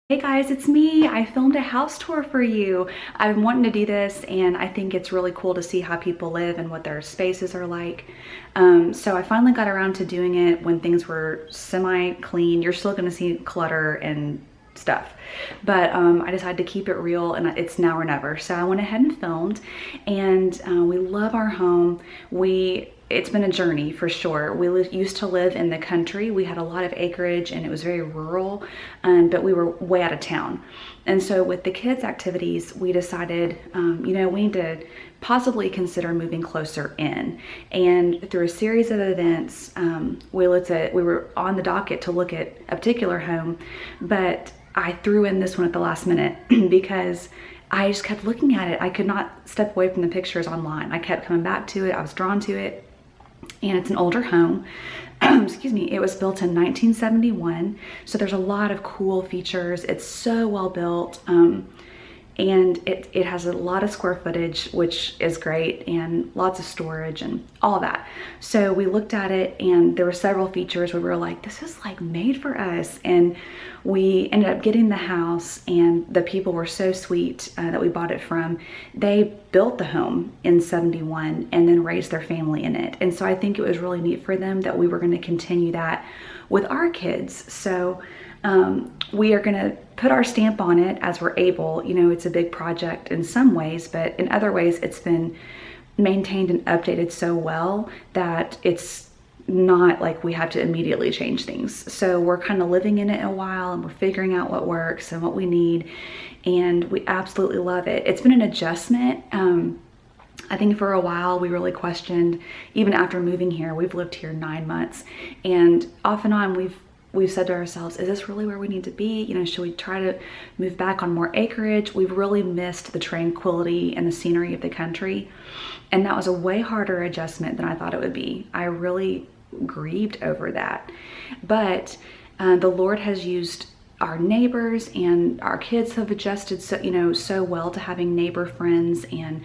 Hey guys, it's me. I filmed a house tour for you. I've been wanting to do this and I think it's really cool to see how people live and what their spaces are like. So I finally got around to doing it when things were semi-clean. You're still gonna see clutter and stuff, but I decided to keep it real and it's now or never. So I went ahead and filmed, and we love our home. It's been a journey for sure. We used to live in the country. We had a lot of acreage and it was very rural, but we were way out of town. And so with the kids' activities, we decided, we need to possibly consider moving closer in. And through a series of events, we were on the docket to look at a particular home, but I threw in this one at the last minute because I just kept looking at it. I could not step away from the pictures online. I kept coming back to it. I was drawn to it. And it's an older home. Excuse me. It was built in 1971. So there's a lot of cool features. It's so well built. And it has a lot of square footage, which is great, and lots of storage and all that. So we looked at it and there were several features where we were like, this is like made for us. And we ended up getting the house, and the people were so sweet that we bought it from. They built the home in 71 and then raised their family in it. And so I think it was really neat for them that we were going to continue that with our kids. So we are going to put our stamp on it as we're able. You know, it's a big project in some ways, but in other ways it's been maintained and updated so well that it's not like we have to immediately change things. So we're kind of living in it a while and we're figuring out what works and what we need, and we absolutely love it. It's been an adjustment. I think for a while we really questioned, even after moving here. We've lived here 9 months, and off and on we've said to ourselves, is this really where we need to be? You know, should we try to move back on more acreage? We've really missed the tranquility and the scenery of the country. And that was a way harder adjustment than I thought it would be. I really grieved over that. But the Lord has used our neighbors, and our kids have adjusted so well to having neighbor friends. And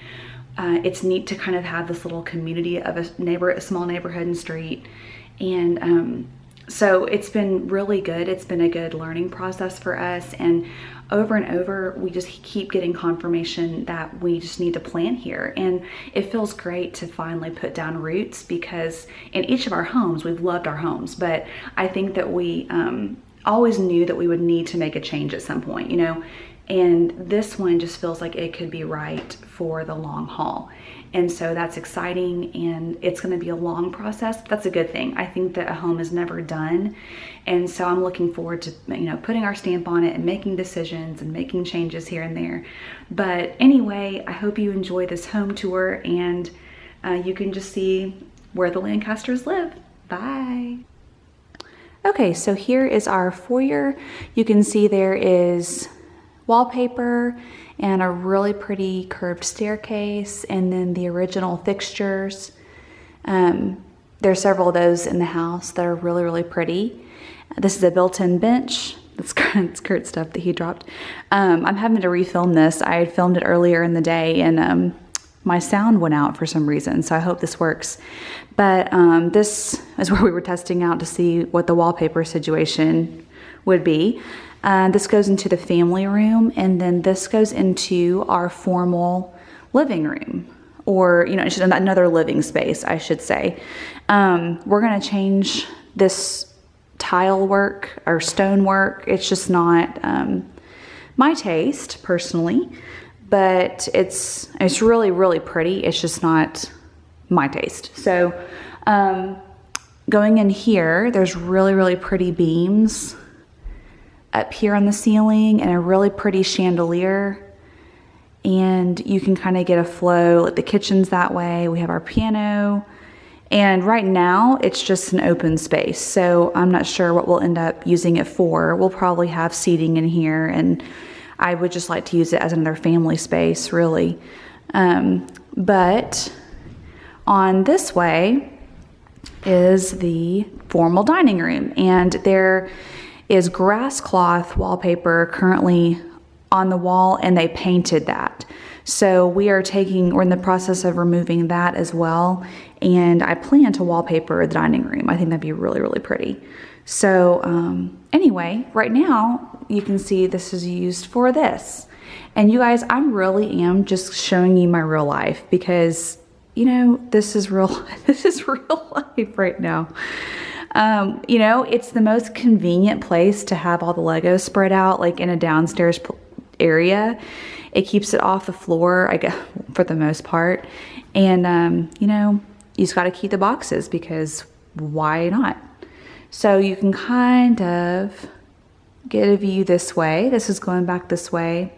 it's neat to kind of have this little community of a small neighborhood and street. And so it's been really good. It's been a good learning process for us, and over we just keep getting confirmation that we just need to plant here. And it feels great to finally put down roots, because in each of our homes, we've loved our homes, but I think that we always knew that we would need to make a change at some point, and this one just feels like it could be right for the long haul. And so that's exciting, and it's going to be a long process, but that's a good thing. I think that a home is never done. And so I'm looking forward to, putting our stamp on it and making decisions and making changes here and there. But anyway, I hope you enjoy this home tour, and you can just see where the Lancasters live. Bye. Okay, so here is our foyer. You can see there is wallpaper and a really pretty curved staircase, and then the original fixtures. There's several of those in the house that are really, really pretty. This is a built-in bench. That's Kurt's stuff that he dropped. I'm having to refilm this. I had filmed it earlier in the day, and my sound went out for some reason, so I hope this works. But this is where we were testing out to see what the wallpaper situation would be. This goes into the family room, and then this goes into our formal living room, or another living space, I should say. We're going to change this tile work or stone work. It's just not my taste personally, but it's really, really pretty. It's just not my taste. So going in here, there's really, really pretty beams up here on the ceiling and a really pretty chandelier, and you can kind of get a flow. Like the kitchen's that way. We have our piano, and right now it's just an open space, so I'm not sure what we'll end up using it for. We'll probably have seating in here, and I would just like to use it as another family space, really. But on this way is the formal dining room, and there is grass cloth wallpaper currently on the wall, and they painted that. So we're in the process of removing that as well, and I plan to wallpaper the dining room. I think that'd be really, really pretty. So anyway, right now, you can see this is used for this. And you guys, I really am just showing you my real life because, you know, this is real life right now. You know, it's the most convenient place to have all the Legos spread out, like in a downstairs area. It keeps it off the floor, I guess, for the most part. And, you know, you just got to keep the boxes because why not? So you can kind of get a view this way. This is going back this way.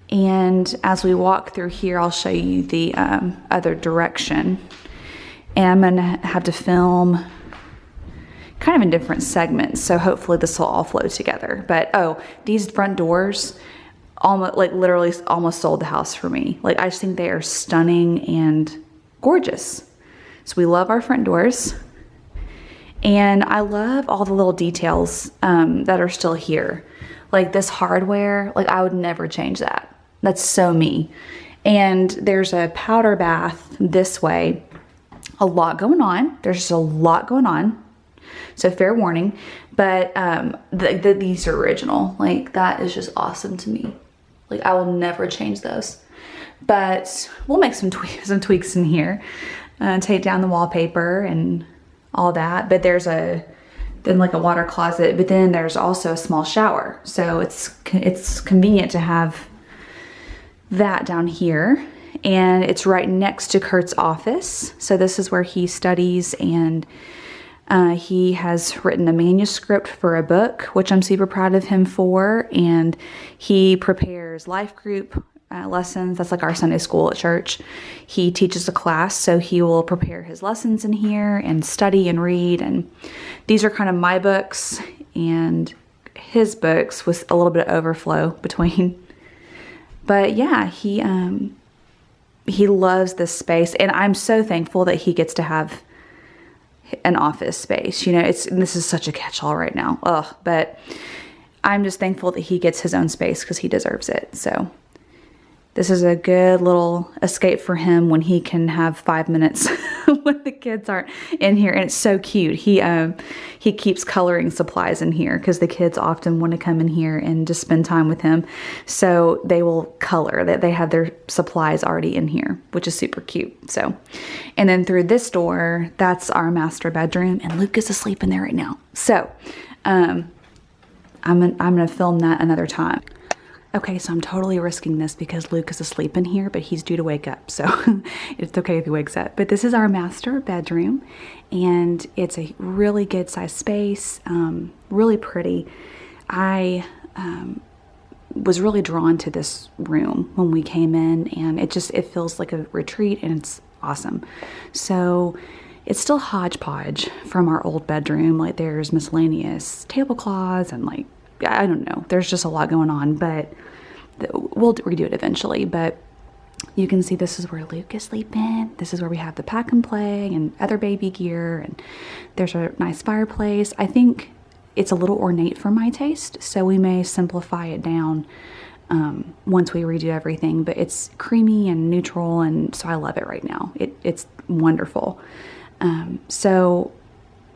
And as we walk through here, I'll show you the other direction. And I'm going to have to film kind of in different segments. So hopefully this will all flow together. But, oh, these front doors almost, like literally almost sold the house for me. Like, I just think they are stunning and gorgeous. So we love our front doors. And I love all the little details that are still here. Like this hardware, like I would never change that. That's so me. And there's a powder bath this way. A lot going on. There's just a lot going on. So fair warning. But these are original. Like that is just awesome to me. Like I will never change those. But we'll make some tweaks in here. Take down the wallpaper and all that. But there's then like a water closet, but then there's also a small shower. So it's convenient to have that down here. And it's right next to Kurt's office. So this is where he studies, and he has written a manuscript for a book, which I'm super proud of him for. And he prepares life group lessons. That's like our Sunday school at church. He teaches a class, so he will prepare his lessons in here and study and read. And these are kind of my books and his books with a little bit of overflow between. But yeah, he loves this space, and I'm so thankful that he gets to have an office space. You know, this is such a catch-all right now. Ugh, but I'm just thankful that he gets his own space because he deserves it. So this is a good little escape for him when he can have 5 minutes when the kids aren't in here. And it's so cute. He keeps coloring supplies in here because the kids often want to come in here and just spend time with him. So they will color. They have their supplies already in here, which is super cute. So, and then through this door, that's our master bedroom, and Luke is asleep in there right now. So I'm gonna film that another time. Okay, so I'm totally risking this because Luke is asleep in here, but he's due to wake up, so it's okay if he wakes up. But this is our master bedroom, and it's a really good sized space, really pretty. I was really drawn to this room when we came in, and it feels like a retreat, and it's awesome. So it's still hodgepodge from our old bedroom. Like there's miscellaneous tablecloths and like, I don't know, there's just a lot going on, but we'll redo it eventually. But you can see this is where Luke is sleeping. This is where we have the pack and play and other baby gear, and there's a nice fireplace. I think it's a little ornate for my taste, so we may simplify it down once we redo everything, but it's creamy and neutral, and so I love it right now. It's wonderful. So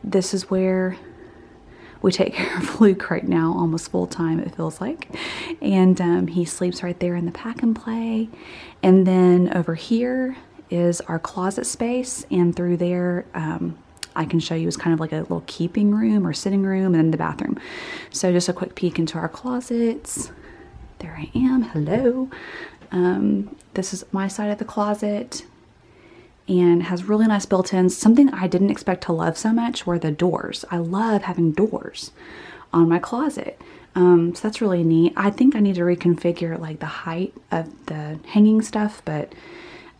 this is where we take care of Luke right now, almost full time it feels like. And he sleeps right there in the pack and play. And then over here is our closet space. And through there, I can show you is kind of like a little keeping room or sitting room, and then the bathroom. So just a quick peek into our closets. There I am, hello. This is my side of the closet, and has really nice built-ins. Something I didn't expect to love so much were the doors. I love having doors on my closet. So that's really neat. I think I need to reconfigure like the height of the hanging stuff, but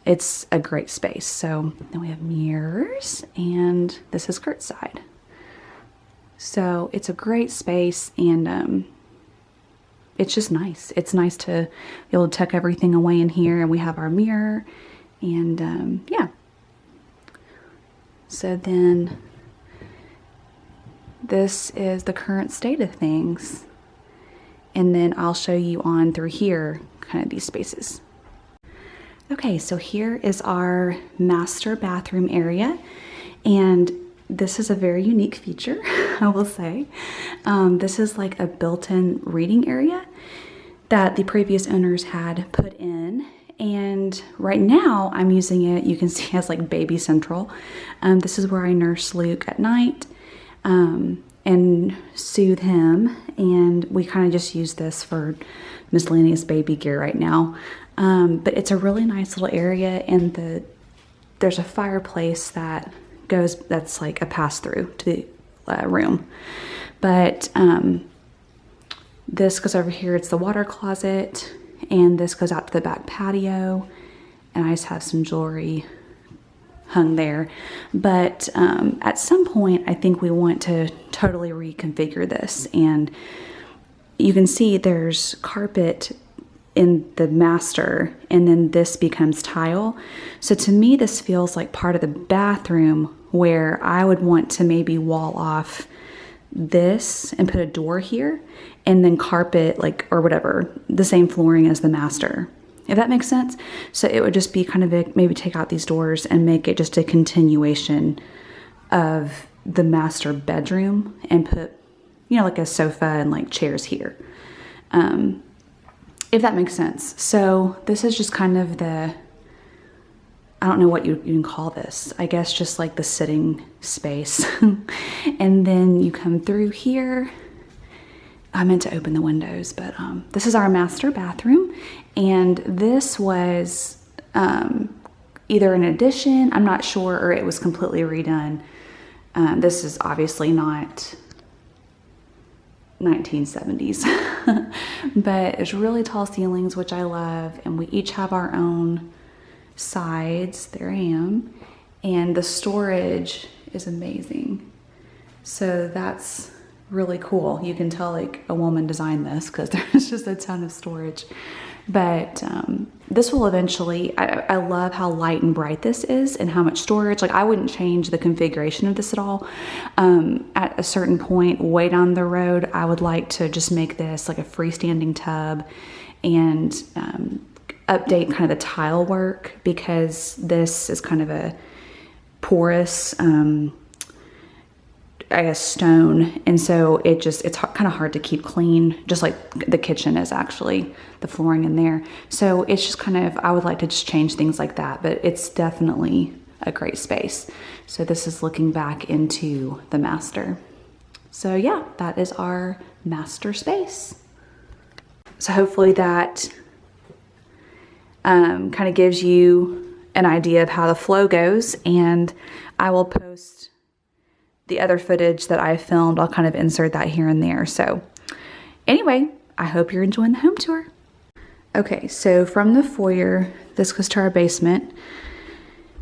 it's a great space. So then we have mirrors, and this is Kurt's side. So it's a great space, and it's just nice. It's nice to be able to tuck everything away in here, and we have our mirror, and yeah. So then this is the current state of things. And then I'll show you on through here, kind of these spaces. Okay, so here is our master bathroom area. And this is a very unique feature, I will say. This is like a built-in reading area that the previous owners had put in. And right now I'm using it, you can see, as like baby central. This is where I nurse Luke at night and soothe him. And we kind of just use this for miscellaneous baby gear right now. But it's a really nice little area, and there's a fireplace that's like a pass-through to the room. But this goes over here, it's the water closet, and this goes out to the back patio, and I just have some jewelry hung there. But at some point I think we want to totally reconfigure this, and you can see there's carpet in the master, and then this becomes tile. So to me, this feels like part of the bathroom, where I would want to maybe wall off this and put a door here, and then carpet, like, or whatever, the same flooring as the master, if that makes sense. So it would just be kind of maybe take out these doors and make it just a continuation of the master bedroom, and put, you know, like a sofa and like chairs here. If that makes sense. So this is just kind of I don't know what you can call this. I guess just like the sitting space. And then you come through here. I meant to open the windows, but this is our master bathroom. And this was either an addition, I'm not sure, or it was completely redone. This is obviously not 1970s, but it's really tall ceilings, which I love, and we each have our own sides. There I am, and the storage is amazing. So that's really cool. You can tell like a woman designed this, because there's just a ton of storage. But this will eventually, I love how light and bright this is, and how much storage. Like, I wouldn't change the configuration of this at all. At a certain point way down the road, I would like to just make this like a freestanding tub, and update kind of the tile work, because this is kind of a porous, I guess, stone, and so it's kind of hard to keep clean, just like the kitchen is, actually, the flooring in there. So it's just kind of, I would like to just change things like that, but it's definitely a great space. So this is looking back into the master. So yeah, that is our master space. So hopefully that kind of gives you an idea of how the flow goes, and I will post the other footage that I filmed. I'll kind of insert that here and there. So anyway, I hope you're enjoying the home tour. Okay, so from the foyer, this goes to our basement.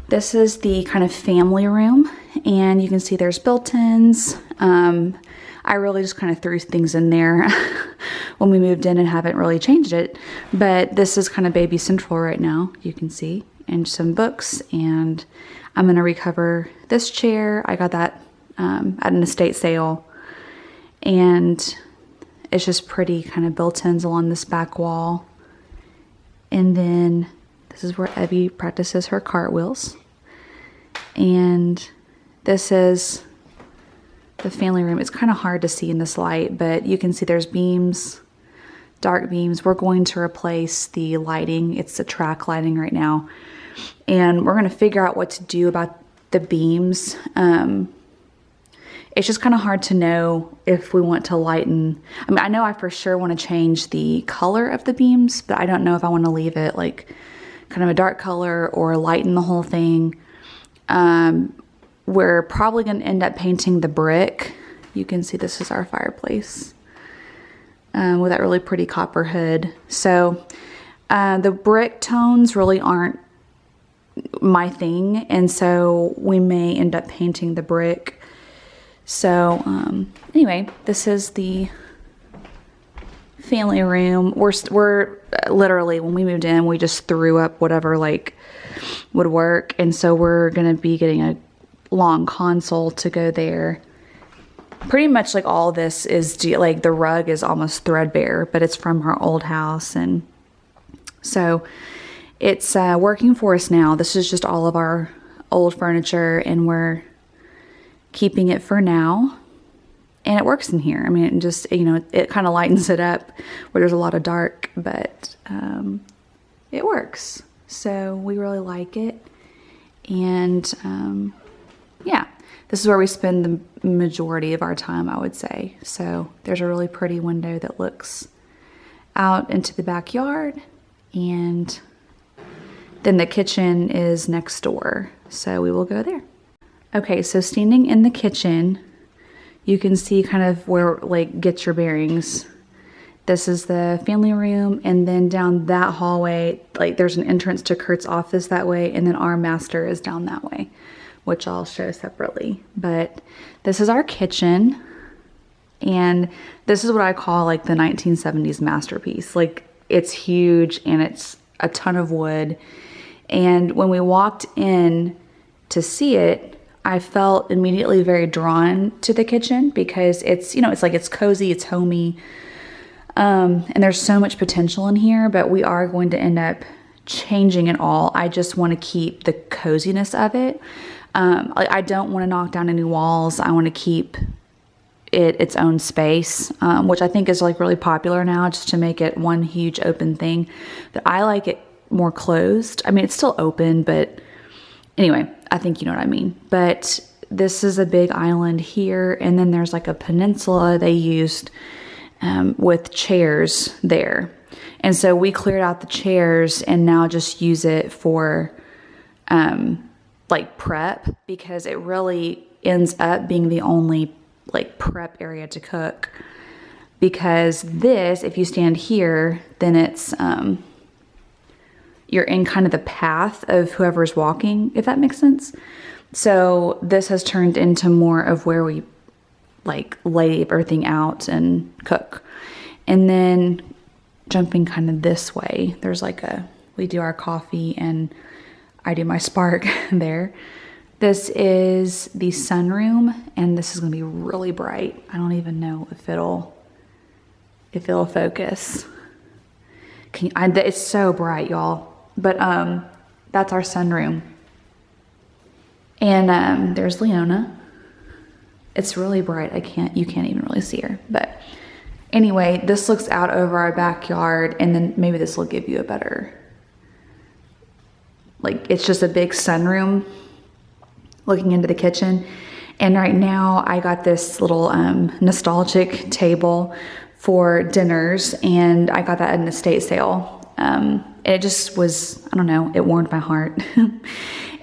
This is the kind of family room, and you can see there's built-ins. I really just kind of threw things in there when we moved in and haven't really changed it. But this is kind of baby central right now, you can see, and some books. And I'm gonna recover this chair. I got that at an estate sale, and it's just pretty kind of built-ins along this back wall. And then this is where Evie practices her cartwheels, and this is the family room. It's kind of hard to see in this light, but you can see there's beams, dark beams. We're going to replace the lighting. It's the track lighting right now, and we're going to figure out what to do about the beams. It's just kind of hard to know if we want to lighten. I mean, I know I for sure want to change the color of the beams, but I don't know if I want to leave it like kind of a dark color or lighten the whole thing. We're probably going to end up painting the brick. You can see this is our fireplace with that really pretty copper hood. So the brick tones really aren't my thing, and so we may end up painting the brick. So anyway, this is the family room. We're literally, when we moved in, we just threw up whatever like would work, and so we're gonna be getting a long console to go there. Pretty much like all this is like the rug is almost threadbare, but it's from our old house, and so it's working for us now. This is just all of our old furniture, and we're keeping it for now. And it works in here. I mean, it just, you know, it kind of lightens it up where there's a lot of dark, but it works. So we really like it. And yeah, this is where we spend the majority of our time, I would say. So there's a really pretty window that looks out into the backyard, and then the kitchen is next door. So we will go there. Okay, so standing in the kitchen, you can see kind of where, like, get your bearings. This is the family room, and then down that hallway, like, there's an entrance to Kurt's office that way, and then our master is down that way, which I'll show separately. But this is our kitchen, and this is what I call, like, the 1970s masterpiece. Like, it's huge, and it's a ton of wood. And when we walked in to see it, I felt immediately very drawn to the kitchen because it's, you know, it's like, it's cozy, it's homey. And there's so much potential in here, but we are going to end up changing it all. I just want to keep the coziness of it. I don't want to knock down any walls. I want to keep it its own space, which I think is, like, really popular now, just to make it one huge open thing. But I like it more closed. I mean, it's still open, but anyway, I think you know what I mean. But this is a big island here, and then there's, like, a peninsula they used with chairs there. And so we cleared out the chairs and now just use it for like prep, because it really ends up being the only, like, prep area to cook. Because this, if you stand here, then it's you're in kind of the path of whoever's walking, if that makes sense. So this has turned into more of where we, like, lay everything out and cook. And then jumping kind of this way, there's like we do our coffee and I do my spark there. This is the sunroom, and this is gonna be really bright. I don't even know if it'll focus. It's so bright, y'all. But that's our sunroom. And there's Leona. It's really bright. You can't even really see her. But anyway, this looks out over our backyard, and then maybe this will give you a better, like, it's just a big sunroom looking into the kitchen. And right now I got this little nostalgic table for dinners, and I got that at an estate sale. It just was, I don't know, it warmed my heart.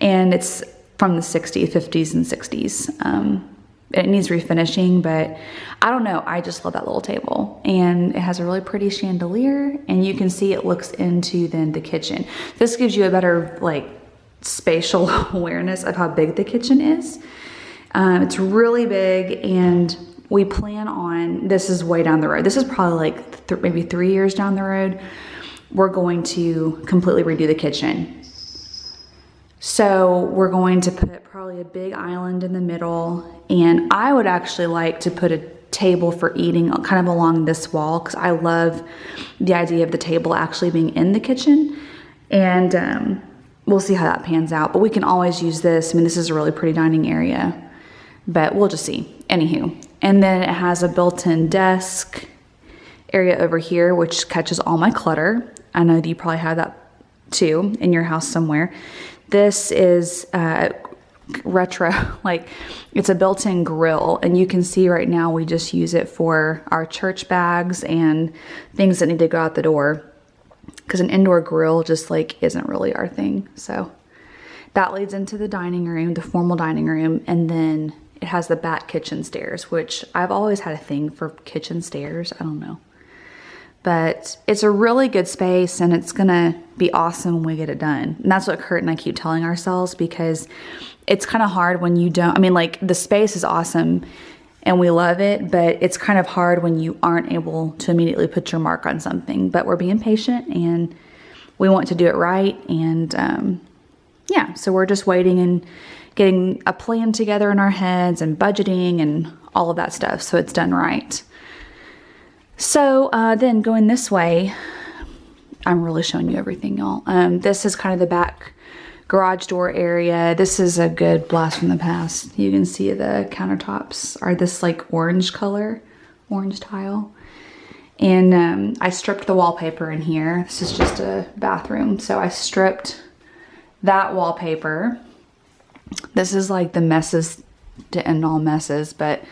And it's from the 60s, 50s and 60s. It needs refinishing, but I don't know, I just love that little table. And it has a really pretty chandelier, and you can see it looks into then the kitchen. This gives you a better, like, spatial awareness of how big the kitchen is. It's really big, and we plan on, this is way down the road. This is probably like maybe 3 years down the road. We're going to completely redo the kitchen. So we're going to put probably a big island in the middle, and I would actually like to put a table for eating kind of along this wall, because I love the idea of the table actually being in the kitchen. And we'll see how that pans out, but we can always use this. I mean, this is a really pretty dining area, but we'll just see. Anywho, and then it has a built-in desk area over here, which catches all my clutter. I know that you probably have that too in your house somewhere. This is retro, like, it's a built-in grill, and you can see right now we just use it for our church bags and things that need to go out the door, because an indoor grill just, like, isn't really our thing. So that leads into the dining room, the formal dining room, and then it has the back kitchen stairs, which I've always had a thing for kitchen stairs. I don't know. But it's a really good space, and it's gonna be awesome when we get it done. And that's what Kurt and I keep telling ourselves, because it's kind of hard when you don't, I mean, like, the space is awesome and we love it, but it's kind of hard when you aren't able to immediately put your mark on something. But we're being patient, and we want to do it right. And yeah, so we're just waiting and getting a plan together in our heads and budgeting and all of that stuff, so it's done right. So then going this way, I'm really showing you everything, y'all. This is kind of the back garage door area. This is a good blast from the past. You can see the countertops are this like orange color, orange tile. And I stripped the wallpaper in here. This is just a bathroom. So I stripped that wallpaper. This is like the messes to end all messes, but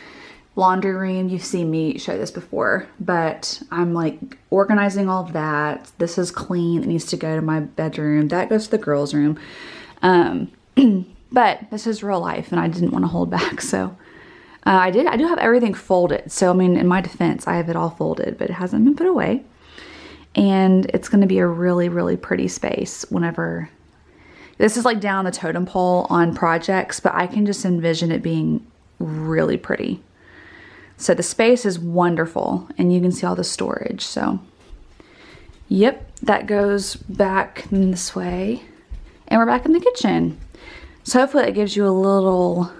laundry room, you've seen me show this before, but I'm like organizing all of that. This is clean. It needs to go to my bedroom. That goes to the girls' room. But this is real life and I didn't want to hold back. So I do have everything folded. So, I mean, in my defense, I have it all folded, but it hasn't been put away. And it's going to be a really, really pretty space whenever... This is like down the totem pole on projects, but I can just envision it being really pretty. So the space is wonderful and you can see all the storage. So, yep, that goes back this way and we're back in the kitchen. So hopefully it gives you a little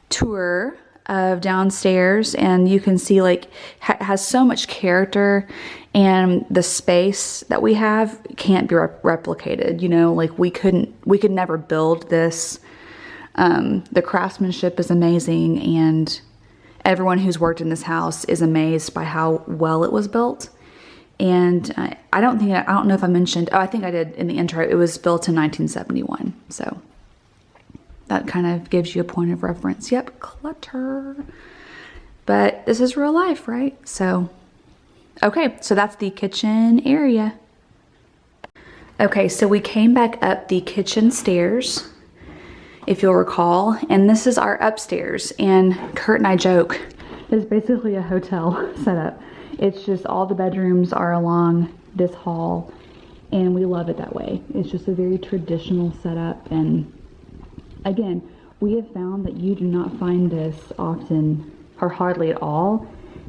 tour of downstairs and you can see like has so much character, and the space that we have can't be replicated. You know, like we could never build this. The craftsmanship is amazing and everyone who's worked in this house is amazed by how well it was built. And I don't know if I mentioned, oh, I think I did in the intro, it was built in 1971. So that kind of gives you a point of reference. Yep, clutter. But this is real life, right? So, okay, so that's the kitchen area. Okay, so we came back up the kitchen stairs, if you'll recall, and this is our upstairs. And Kurt and I joke, it's basically a hotel setup. It's just all the bedrooms are along this hall, and we love it that way. It's just a very traditional setup, and again, we have found that you do not find this often or hardly at all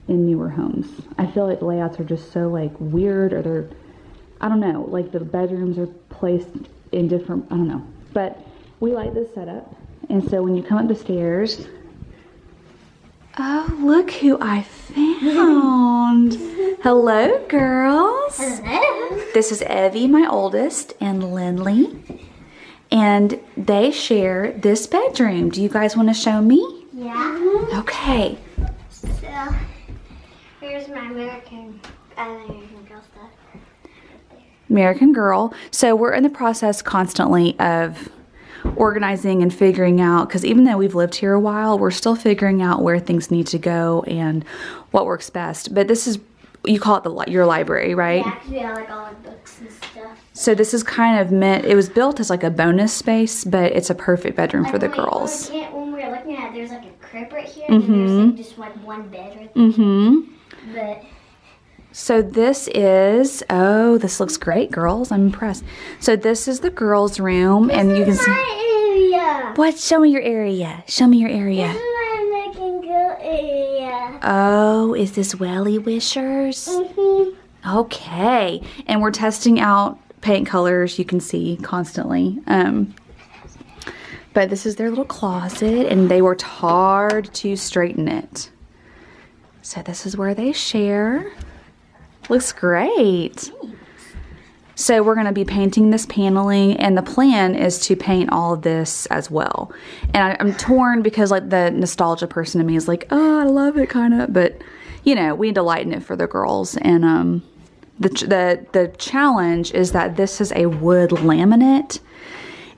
in newer homes. I feel like the layouts are just so like weird, or they're, I don't know, like the bedrooms are placed in different, I don't know. But we like this setup. And so when you come up the stairs, oh, look who I found. Hello, girls. Hello. This is Evie, my oldest, and Lindley. And they share this bedroom. Do you guys want to show me? Yeah. Okay. So, here's my American Girl stuff. American Girl. So we're in the process constantly of organizing and figuring out, because even though we've lived here a while, we're still figuring out where things need to go and what works best. But this is, you call it your library, right? Yeah, because we have like all our books and stuff. So this is kind of meant, it was built as like a bonus space, but it's a perfect bedroom for the girls. When we were looking at it, there's like a crib right here, and there's like just like one bed right there. But so this is, oh, this looks great, girls. I'm impressed. So this is the girls' room, and you can see. my area. What? Show me your area. Show me your area. This is my American Girl area. Oh, is this Welly Wishers? Okay, and we're testing out paint colors, you can see constantly. But this is their little closet, and they worked hard to straighten it. So this is where they share. Looks great. So we're going to be painting this paneling, and the plan is to paint all of this as well. And I'm torn because like the nostalgia person in me is like, oh, I love it kind of, but you know, we need to lighten it for the girls. And the challenge is that this is a wood laminate,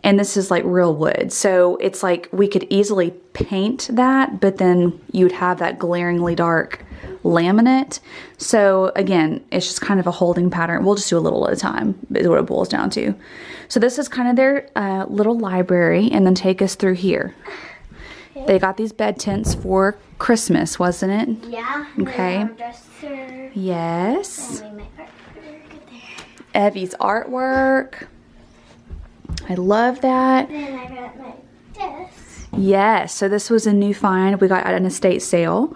and this is like real wood. So it's like we could easily paint that, but then you'd have that glaringly dark laminate. So again, it's just kind of a holding pattern. We'll just do a little at a time is what it boils down to. So this is kind of their little library, and then take us through here. Okay. They got these bed tents for Christmas, wasn't it? Yeah. Okay. Dresser. Yes. And we make there. Evie's artwork. I love that. Then I got my desk. Yes, so this was a new find we got at an estate sale,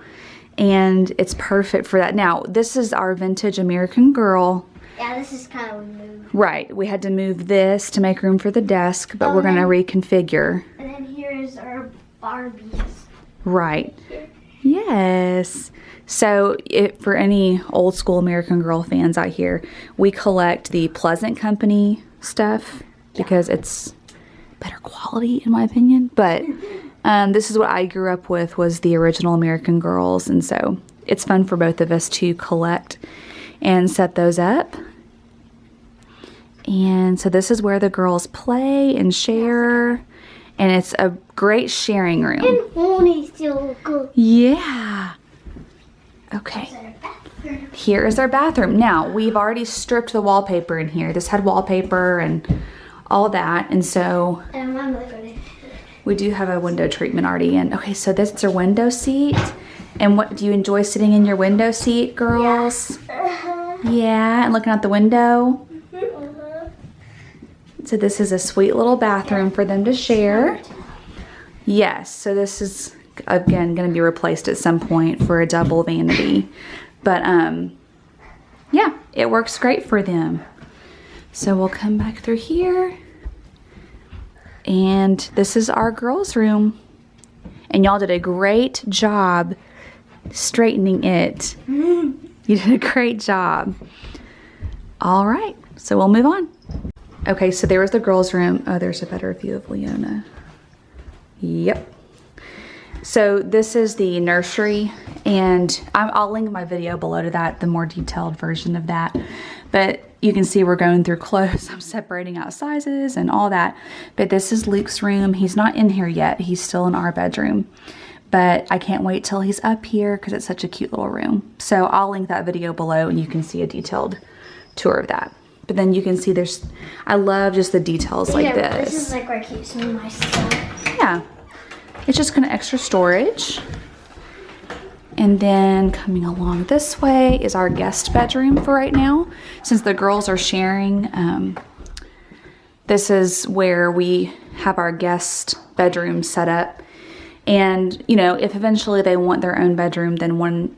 and it's perfect for that. Now, this is our vintage American Girl. Yeah, this is kind of moved. Right, we had to move this to make room for the desk, but we're going to reconfigure. And then here's our Barbies. Right. Yes. So for any old school American Girl fans out here, we collect the Pleasant Company stuff. because it's better quality in my opinion. But this is what I grew up with, was the original American Girls, and so it's fun for both of us to collect and set those up. And so this is where the girls play and share, and it's a great sharing room. And Honey's still good. Yeah. Okay. Here is our bathroom. Now, we've already stripped the wallpaper in here. This had wallpaper and all that, and so we do have a window treatment already in. Okay, so this is our window seat. And what, do you enjoy sitting in your window seat, girls? Yeah, and looking out the window? So this is a sweet little bathroom for them to share. Yes, so this is, again, going to be replaced at some point for a double vanity. But, yeah, it works great for them. So we'll come back through here. And this is our girls' room. And y'all did a great job straightening it. You did a great job. All right, so we'll move on. Okay, so there was the girls' room. Oh, there's a better view of Leona. Yep. So this is the nursery, and I'll link my video below to that, the more detailed version of that. But you can see we're going through clothes. I'm separating out sizes and all that. But this is Luke's room. He's not in here yet. He's still in our bedroom. But I can't wait till he's up here because it's such a cute little room. So I'll link that video below and you can see a detailed tour of that. But then you can see there's, I love just the details like this. This is like where I keep some of my stuff. Yeah. It's just kind of extra storage. And then coming along this way is our guest bedroom for right now. Since the girls are sharing, this is where we have our guest bedroom set up. And, you know, if eventually they want their own bedroom, then one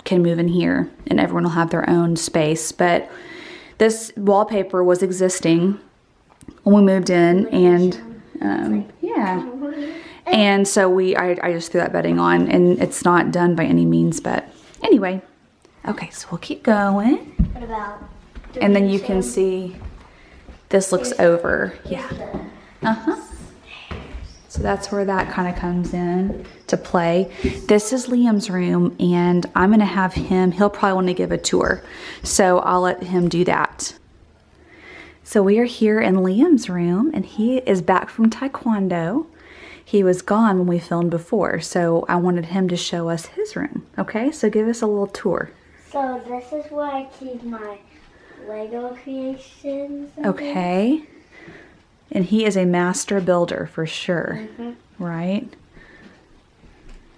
can move in here and everyone will have their own space. But this wallpaper was existing when we moved in, and yeah. And so I just threw that bedding on, and it's not done by any means, but anyway. Okay, so we'll keep going. What about? And then you can see this looks over. Yeah. Uh-huh. So that's where that kind of comes in to play. This is Liam's room, and I'm going to have him, he'll probably want to give a tour. So I'll let him do that. So we are here in Liam's room, and he is back from Taekwondo. He was gone when we filmed before, so I wanted him to show us his room. Okay, so give us a little tour. So this is where I keep my Lego creations. Okay. And he is a master builder for sure, right?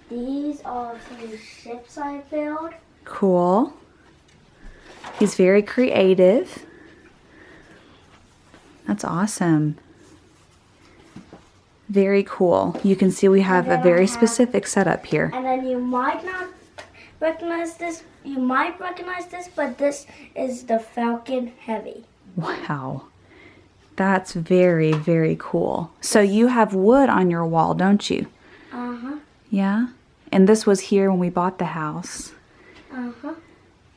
These are some ships I build. Cool. He's very creative. That's awesome. Very cool. You can see we have a very specific setup here. And then you might not recognize this. You might recognize this, but this is the Falcon Heavy. Wow. That's very, very cool. So you have wood on your wall, don't you? Uh-huh. Yeah? And this was here when we bought the house. Uh-huh.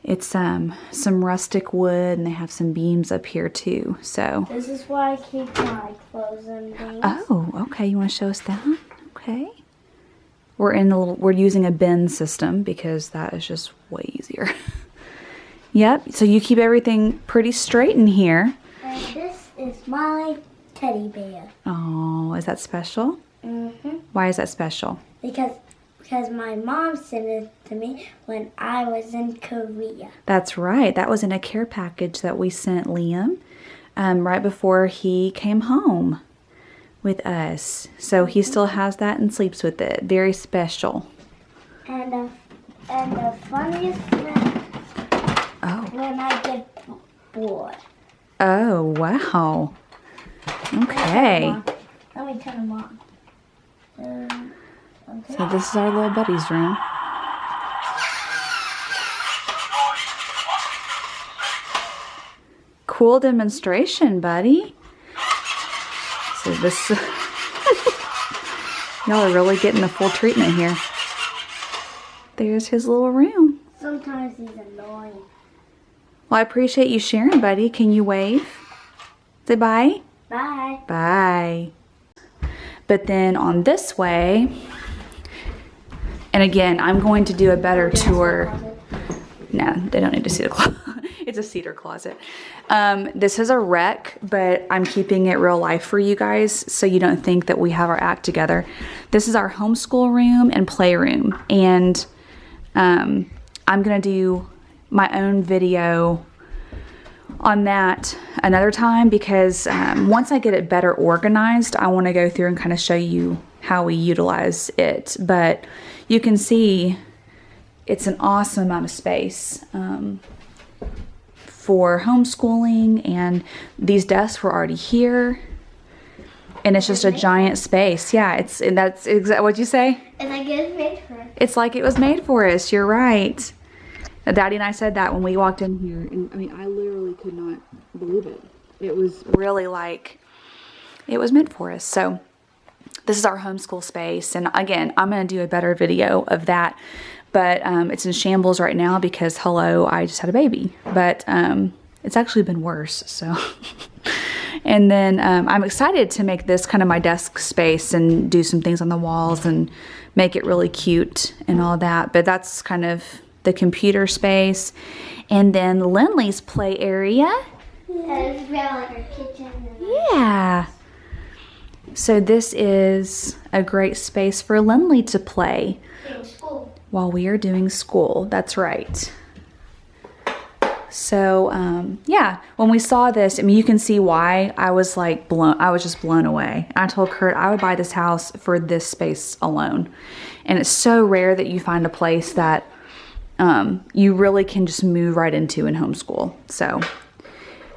It's some rustic wood, and they have some beams up here too. So this is where I keep my clothes and things. Oh, okay. You want to show us that? Okay. We're using a bin system because that is just way easier. Yep. So you keep everything pretty straight in here. And this is my teddy bear. Oh, is that special? Mm-hmm. Why is that special? Because my mom sent it to me when I was in Korea. That's right. That was in a care package that we sent Liam right before he came home with us. So he still has that and sleeps with it. Very special. And the funniest thing when I get bored. Oh, wow. Okay. Let me turn them on. Okay. So this is our little buddy's room. Cool demonstration, buddy. So this, y'all are really getting the full treatment here. There's his little room. Sometimes he's annoying. Well, I appreciate you sharing, buddy. Can you wave? Say bye. Bye. Bye. But then on this way, and again, I'm going to do a better tour. No, they don't need to see the closet. It's a cedar closet. This is a wreck, but I'm keeping it real life for you guys so you don't think that we have our act together. This is our homeschool room and playroom, and I'm gonna do my own video on that another time because once I get it better organized, I want to go through and kind of show you how we utilize it. But you can see it's an awesome amount of space for homeschooling, and these desks were already here, and it's just a giant space. Yeah, that's exactly what you say. It's like it was made for us. It's like it was made for us. You're right. Daddy and I said that when we walked in here, and I mean, I literally could not believe it. It was really like it was meant for us. So this is our homeschool space, and again, I'm going to do a better video of that, but it's in shambles right now because, hello, I just had a baby, but it's actually been worse, so. And then I'm excited to make this kind of my desk space and do some things on the walls and make it really cute and all that, but that's kind of the computer space. And then Lindley's play area. Yeah, it's real like our kitchen. Yeah. So this is a great space for Lindley to play In school. while we are doing school. That's right. So yeah, when we saw this, I mean, you can see why I was like I was just blown away. I told Kurt I would buy this house for this space alone. And it's so rare that you find a place that you really can just move right into and homeschool. So,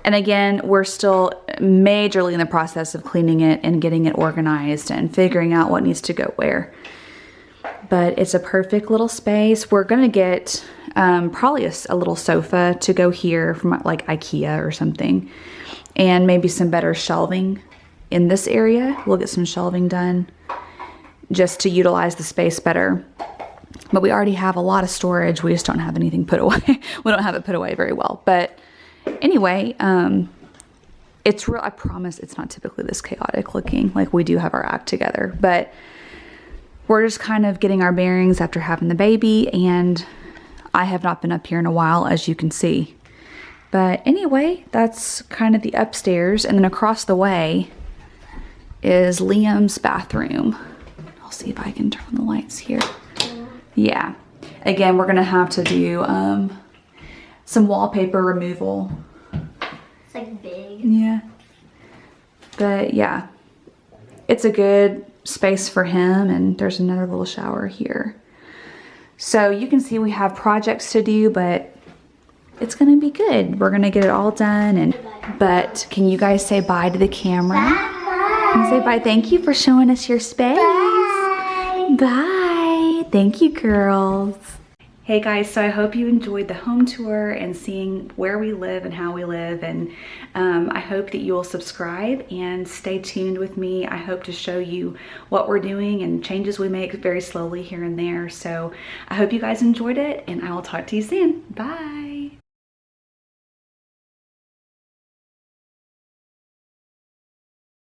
and again, we're still majorly in the process of cleaning it and getting it organized and figuring out what needs to go where. But it's a perfect little space. We're gonna get probably a little sofa to go here from like IKEA or something, and maybe some better shelving in this area. We'll get some shelving done just to utilize the space better. But we already have a lot of storage. We just don't have anything put away. We don't have it put away very well. But anyway, it's real. I promise it's not typically this chaotic looking. Like, we do have our act together. But we're just kind of getting our bearings after having the baby. And I have not been up here in a while, as you can see. But anyway, that's kind of the upstairs. And then across the way is Liam's bathroom. I'll see if I can turn on the lights here. Yeah, again, we're gonna have to do some wallpaper removal. It's like big. Yeah, but yeah, it's a good space for him, and there's another little shower here. So you can see we have projects to do, but it's gonna be good. We're gonna get it all done. But can you guys say bye to the camera? Bye. And say bye. Thank you for showing us your space. Bye. Bye. Thank you, girls. Hey guys, so I hope you enjoyed the home tour and seeing where we live and how we live, and I hope that you will subscribe and stay tuned with me. I hope to show you what we're doing and changes we make very slowly here and there. So I hope you guys enjoyed it, and I will talk to you soon. Bye.